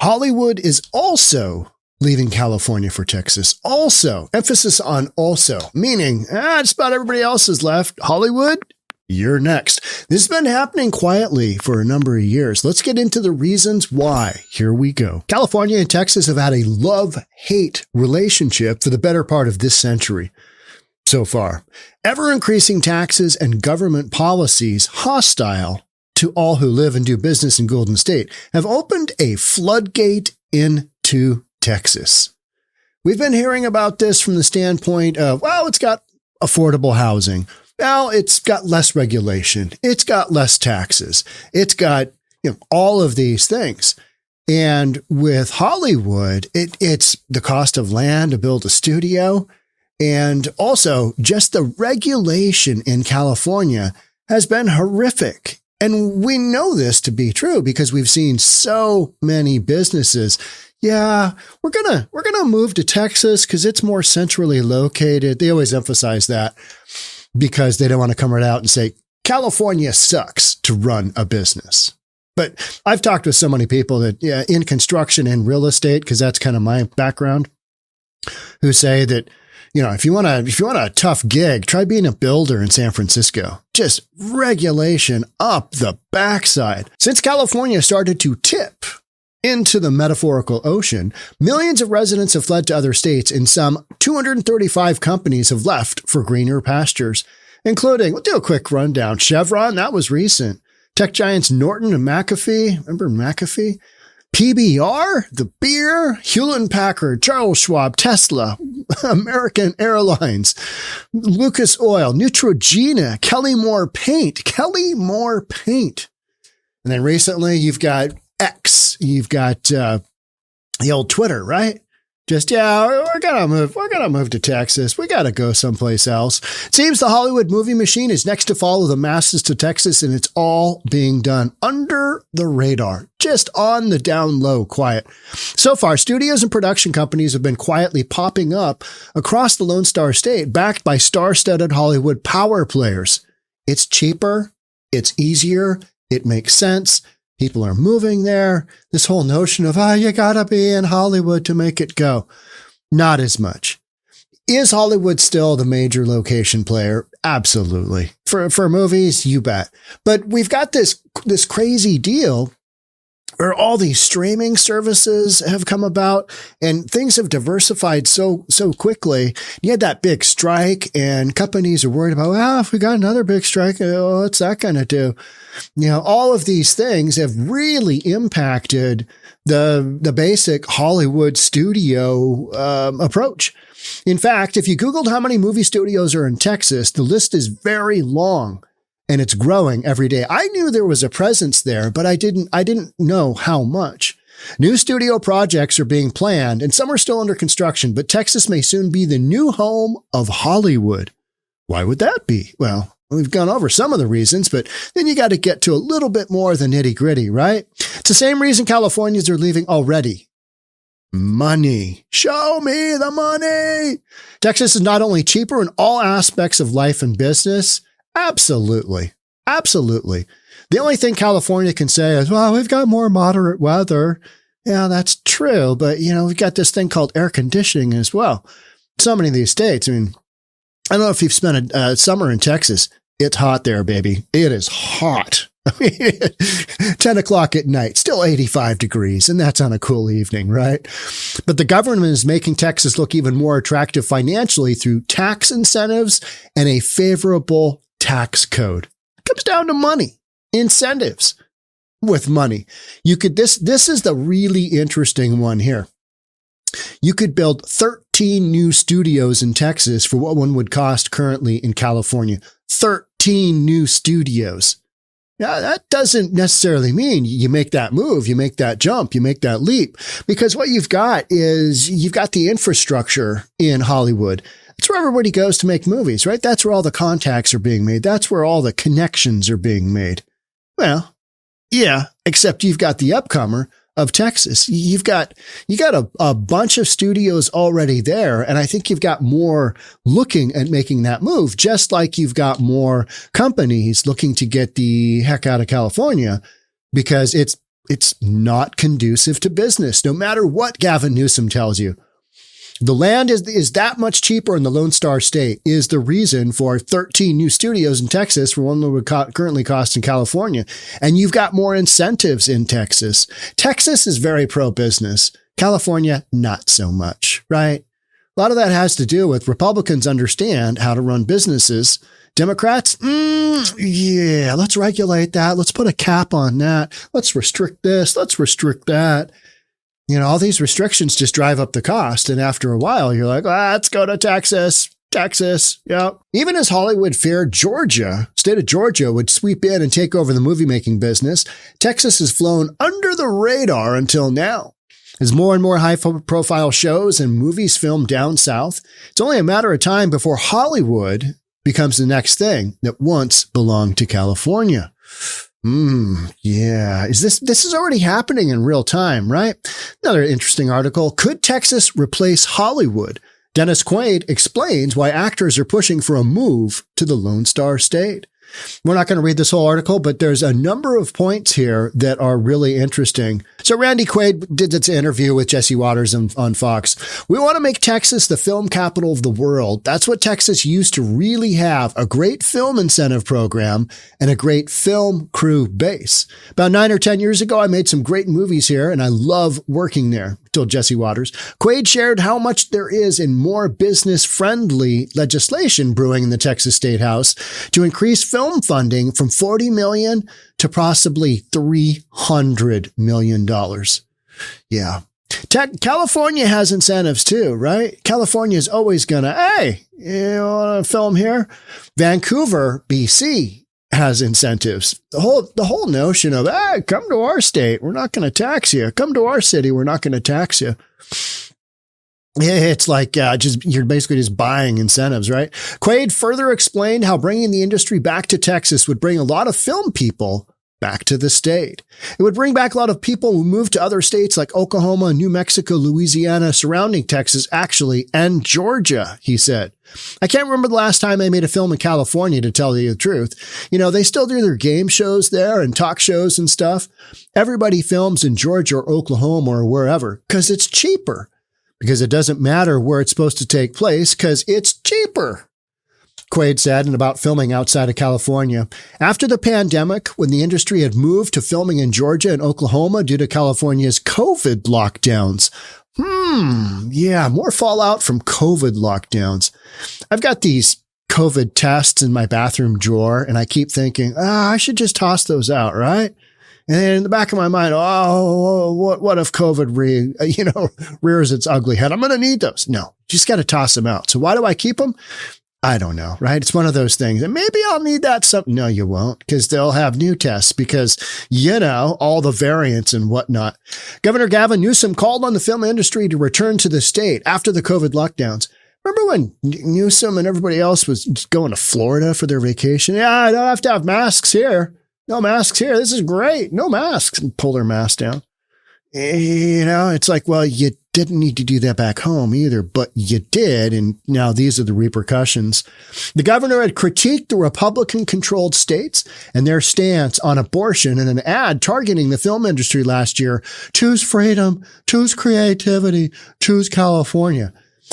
Hollywood is also leaving California for Texas. Also, emphasis on also, meaning just about everybody else has left. Hollywood, you're next. This has been happening quietly for a number of years. Let's get into the reasons why. Here we go. California and Texas have had a love-hate relationship for the better part of this century so far. Ever-increasing taxes and government policies hostile to all who live and do business in Golden State have opened a floodgate into Texas. We've been hearing about this from the standpoint of, well, it's got affordable housing. Well, it's got less regulation. It's got less taxes. It's got, all of these things. And with Hollywood, it's the cost of land to build a studio. And also just the regulation in California has been horrific. And we know this to be true because we've seen so many businesses. Yeah, we're gonna move to Texas because it's more centrally located. They always emphasize that because they don't want to come right out and say, California sucks to run a business. But I've talked with so many people that, in construction and real estate, because that's kind of my background, who say that, if you want a tough gig, try being a builder in San Francisco. Just regulation up the backside. Since California started to tip into the metaphorical ocean, millions of residents have fled to other states, and some 235 companies have left for greener pastures, including, we'll do a quick rundown. Chevron, that was recent. Tech giants Norton and McAfee. Remember McAfee? PBR, the beer, Hewlett-Packard, Charles Schwab, Tesla, American Airlines, Lucas Oil, Neutrogena, Kelly Moore Paint. And then recently you've got X, you've got the old Twitter, right? Just, we're gonna move to Texas. We gotta go someplace else. It seems the Hollywood movie machine is next to follow the masses to Texas, and it's all being done under the radar, just on the down low, quiet. So far, studios and production companies have been quietly popping up across the Lone Star State, backed by star-studded Hollywood power players. It's cheaper, it's easier, it makes sense. People are moving there. This whole notion of, you gotta be in Hollywood to make it go. Not as much. Is Hollywood still the major location player? Absolutely. For movies, you bet. But we've got this crazy deal where all these streaming services have come about and things have diversified so quickly. You had that big strike and companies are worried about, if we got another big strike, what's that going to do? All of these things have really impacted the basic Hollywood studio approach. In fact, if you Googled how many movie studios are in Texas, the list is very long. And it's growing every day. I knew there was a presence there, but I didn't know how much. New studio projects are being planned and some are still under construction, but Texas may soon be the new home of Hollywood. Why would that be? Well, we've gone over some of the reasons, but then you got to get to a little bit more of the nitty gritty, right? It's the same reason Californians are leaving already. Money. Show me the money. Texas is not only cheaper in all aspects of life and business. Absolutely. The only thing California can say is, well, we've got more moderate weather. Yeah, that's true. But, we've got this thing called air conditioning as well. So many of these states. I mean, I don't know if you've spent a summer in Texas. It's hot there, baby. It is hot. 10 o'clock at night, still 85 degrees, and that's on a cool evening, right? But the government is making Texas look even more attractive financially through tax incentives and a favorable tax code. It comes down to money, incentives with money. This is the really interesting one here. You could build 13 new studios in Texas for what one would cost currently in California. 13 new studios. Now, that doesn't necessarily mean you make that move, you make that jump, you make that leap, because what you've got is you've got the infrastructure in Hollywood. It's where everybody goes to make movies, right? That's where all the contacts are being made. That's where all the connections are being made. Well, yeah, except you've got the upcomer of Texas. You got a bunch of studios already there. And I think you've got more looking at making that move, just like you've got more companies looking to get the heck out of California because it's it's not conducive to business, no matter what Gavin Newsom tells you. The land is that much cheaper in the Lone Star State is the reason for 13 new studios in Texas for one that would currently cost in California. And you've got more incentives in Texas. Texas is very pro-business. California, not so much, right? A lot of that has to do with Republicans understand how to run businesses. Democrats, yeah, let's regulate that. Let's put a cap on that. Let's restrict this. Let's restrict that. You know, all these restrictions just drive up the cost. And after a while, you're like, let's go to Texas. Yep. Even as Hollywood feared state of Georgia would sweep in and take over the movie making business, Texas has flown under the radar until now. As more and more high-profile shows and movies filmed down south, it's only a matter of time before Hollywood becomes the next thing that once belonged to California. Yeah. This is already happening in real time, right? Another interesting article. Could Texas replace Hollywood? Dennis Quaid explains why actors are pushing for a move to the Lone Star State. We're not going to read this whole article, but there's a number of points here that are really interesting. So Randy Quaid did this interview with Jesse Waters on Fox. We want to make Texas the film capital of the world. That's what Texas used to really have, a great film incentive program and a great film crew base. About 9 or 10 years ago, I made some great movies here and I love working there, told Jesse Waters. Quaid shared how much there is in more business-friendly legislation brewing in the Texas State House to increase film funding from $40 million to possibly $300 million. Yeah. California has incentives too, right? California is always gonna, hey, you want to film here? Vancouver, BC has incentives. The whole notion of, hey, come to our state, we're not going to tax you. Come to our city, we're not going to tax you. It's like you're basically just buying incentives, right? Quaid further explained how bringing the industry back to Texas would bring a lot of film people back to the state. It would bring back a lot of people who moved to other states like Oklahoma, New Mexico, Louisiana, surrounding Texas, actually, and Georgia, he said. I can't remember the last time I made a film in California, to tell you the truth. You know, they still do their game shows there and talk shows and stuff. Everybody films in Georgia or Oklahoma or wherever because it's cheaper. Because it doesn't matter where it's supposed to take place because it's cheaper. Quaid said, and about filming outside of California. After the pandemic, when the industry had moved to filming in Georgia and Oklahoma due to California's COVID lockdowns. Yeah, more fallout from COVID lockdowns. I've got these COVID tests in my bathroom drawer, and I keep thinking, I should just toss those out, right? And then in the back of my mind, what if COVID rears its ugly head? I'm going to need those. No, just got to toss them out. So why do I keep them? I don't know, right? It's one of those things. And maybe I'll need that something. No, you won't, because they'll have new tests because, all the variants and whatnot. Governor Gavin Newsom called on the film industry to return to the state after the COVID lockdowns. Remember when Newsom and everybody else was going to Florida for their vacation? Yeah, I don't have to have masks here. No masks here. This is great. No masks. And pull their mask down. It's like, well, you didn't need to do that back home either, but you did. And now these are the repercussions. The governor had critiqued the Republican-controlled states and their stance on abortion in an ad targeting the film industry last year. Choose freedom, choose creativity, choose California.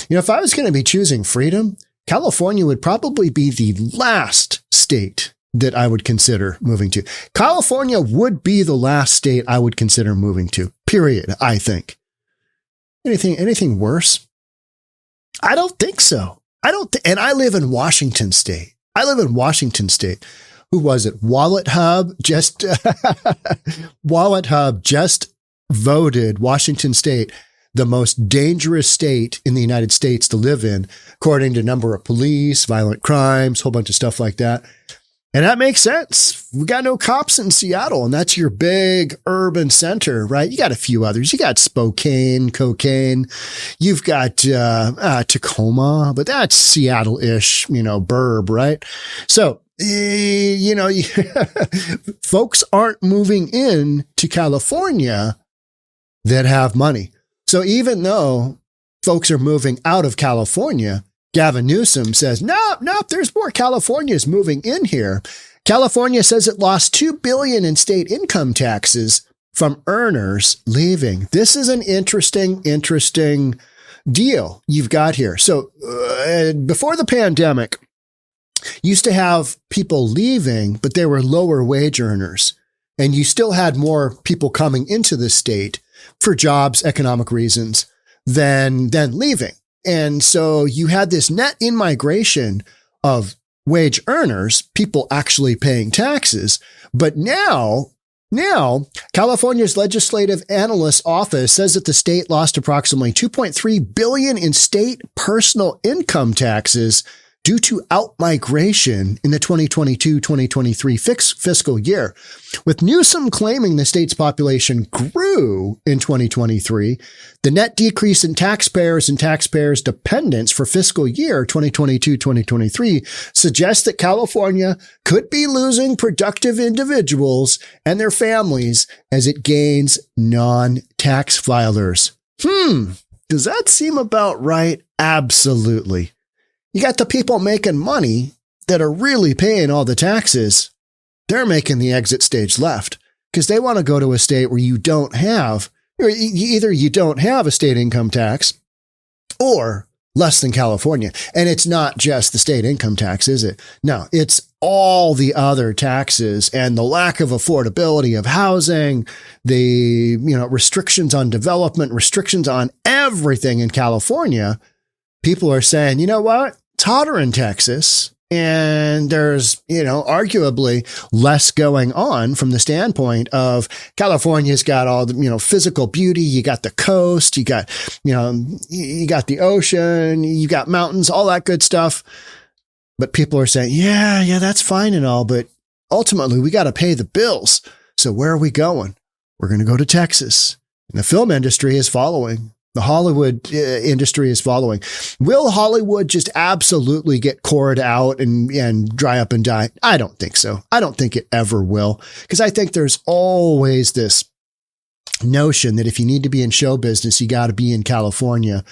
If I was going to be choosing freedom, California would probably be the last state that I would consider moving to. California would be the last state I would consider moving to, period, I think. Anything worse? I don't think so. And I live in Washington State. Who was it? Wallet Hub just voted Washington State the most dangerous state in the United States to live in, according to number of police, violent crimes, whole bunch of stuff like that. And that makes sense. We got no cops in Seattle, and that's your big urban center, right? You got a few others. You got Spokane, cocaine. You've got Tacoma, but that's Seattle-ish, burb, right? So, folks aren't moving in to California that have money. So even though folks are moving out of California, Gavin Newsom says, nope, there's more Californians moving in here. California says it lost $2 billion in state income taxes from earners leaving. This is an interesting deal you've got here. So before the pandemic, used to have people leaving, but they were lower wage earners. And you still had more people coming into the state for jobs, economic reasons than leaving. And so you had this net in-migration of wage earners, people actually paying taxes. But now California's Legislative Analyst's Office says that the state lost approximately $2.3 billion in state personal income taxes due to outmigration in the 2022-2023 fiscal year. With Newsom claiming the state's population grew in 2023, the net decrease in taxpayers and taxpayers' dependents for fiscal year 2022-2023 suggests that California could be losing productive individuals and their families as it gains non-tax filers. Does that seem about right? Absolutely. You got the people making money that are really paying all the taxes. They're making the exit stage left because they want to go to a state where you don't have, or either you don't have a state income tax or less than California. And it's not just the state income tax, is it? No, it's all the other taxes and the lack of affordability of housing, the, restrictions on development, restrictions on everything in California. People are saying, you know what? It's hotter in Texas, and there's, arguably less going on from the standpoint of California's got all the, physical beauty. You got the coast, you got, you got the ocean, you got mountains, all that good stuff. But people are saying, yeah, that's fine and all, but ultimately we got to pay the bills. So where are we going? We're going to go to Texas. And the film industry is following. The Hollywood industry is following. Will Hollywood just absolutely get cored out and dry up and die? I don't think so. I don't think it ever will, because I think there's always this notion that if you need to be in show business, you got to be in California.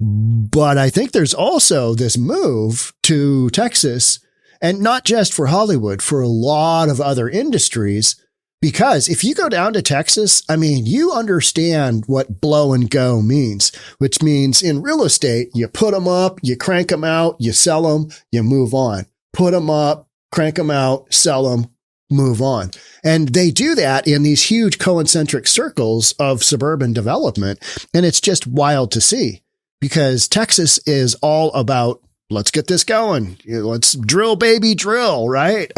But I think there's also this move to Texas, and not just for Hollywood, for a lot of other industries. Because if you go down to Texas, you understand what blow and go means, which means in real estate, you put them up, you crank them out, you sell them, you move on. Put them up, crank them out, sell them, move on. And they do that in these huge concentric circles of suburban development. And it's just wild to see, because Texas is all about, let's get this going. Let's drill, baby, drill, right?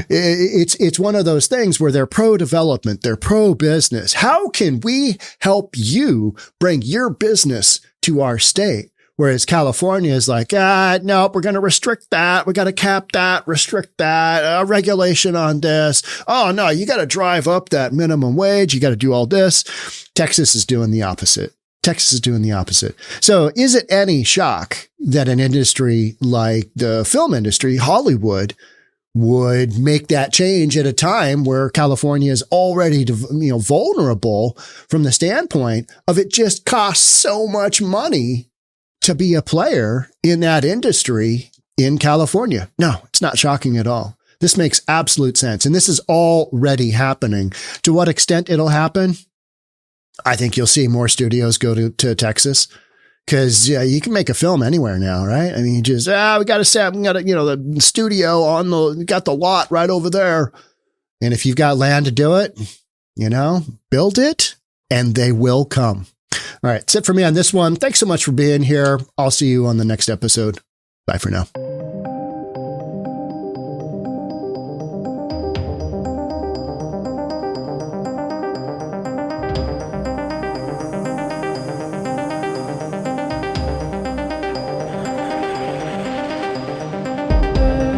It's one of those things where they're pro-development, they're pro-business. How can we help you bring your business to our state? Whereas California is like, no, we're going to restrict that. We got to cap that, restrict that, regulation on this. Oh, no, you got to drive up that minimum wage. You got to do all this. Texas is doing the opposite. So is it any shock that an industry like the film industry, Hollywood, would make that change at a time where California is already, vulnerable from the standpoint of it just costs so much money to be a player in that industry in California? No, it's not shocking at all. This makes absolute sense. And this is already happening. To what extent it'll happen? I think you'll see more studios go to Texas, because you can make a film anywhere now, right? We got to set, the studio got the lot right over there. And if you've got land to do it, build it and they will come. All right. That's it for me on this one. Thanks so much for being here. I'll see you on the next episode. Bye for now.